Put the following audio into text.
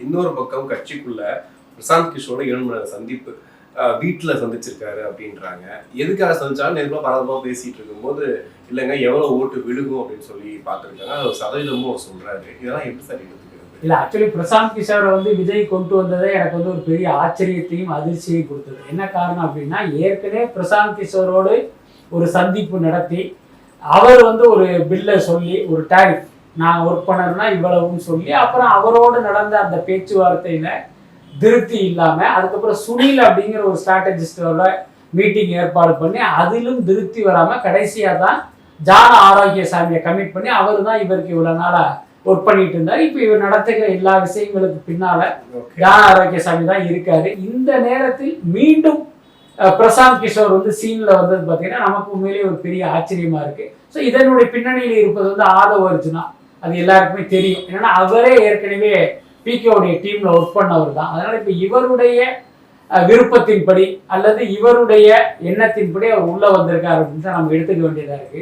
இன்னொரு பக்கம் கட்சிக்குள்ள பிரசாந்த் கிஷோட 7 மணி நேர சந்திப்பு வீட்டுல சந்திச்சிருக்காரு அப்படின்றாங்க. எதுக்காக சந்திச்சாலும் நேர்ல பரபரப்பா பேசிட்டு இருக்கும்போது இல்லைங்க எவ்வளவு ஓட்டு விழுகும் அப்படின்னு சொல்லி பார்த்துருக்காங்க. அது 1% அவர் சொல்றாரு. இதெல்லாம் எப்படி சார் எடுத்துக்கிறது? இல்ல ஆக்சுவலி பிரசாந்த் கிஷோரை விஜய் கொண்டு வந்ததே எனக்கு ஒரு பெரிய ஆச்சரியத்தையும் அதிர்ச்சியையும் கொடுத்தது. என்ன காரணம் அப்படின்னா, ஏற்கனவே பிரசாந்த் கிஷோரோடு ஒரு சந்திப்பு நடத்தி அவர் ஒரு பில்லை சொல்லி ஒரு டேரிஃப் நான் ஒர்க் பண்ணணும்னா இவ்வளவுன்னு சொல்லி அப்புறம் அவரோடு நடந்த அந்த பேச்சுவார்த்தையில திருப்தி இல்லாம அதுக்கப்புறம் சுனில் அப்படிங்கிற ஒரு ஸ்ட்ராட்டஜிஸ்டோட மீட்டிங் ஏற்பாடு பண்ணி அதிலும் திருப்தி வராம கடைசியா தான் ஜான ஆரோக்கியசாமியை கமிட் பண்ணி அவர் தான் இவருக்கு இவ்வளவு நாளா ஒர்க் பண்ணிட்டு இருந்தார். இப்ப இவர் நடத்துகிற எல்லா விஷயங்களுக்கு பின்னால ஜான ஆரோக்கியசாமி தான் இருக்காரு. இந்த நேரத்தில் மீண்டும் பிரசாந்த் கிஷோர் சீன்ல வந்தது பார்த்தீங்கன்னா நமக்கு உண்மையிலேயே ஒரு பெரிய ஆச்சரியமா இருக்கு. ஸோ இதனுடைய பின்னணியில் இருப்பது ஆதவ் அர்ஜுனா, அது எல்லாருக்குமே தெரியும். ஏன்னா அவரே ஏற்கனவே பிகேவுடைய டீம்ல ஒர்க் பண்ணவர் தான். அதனால இப்ப இவருடைய விருப்பத்தின்படி அல்லது இவருடைய எண்ணத்தின்படி அவர் உள்ள வந்திருக்காரு அப்படின்னு தான் நம்ம எடுத்துக்க வேண்டியதா இருக்கு.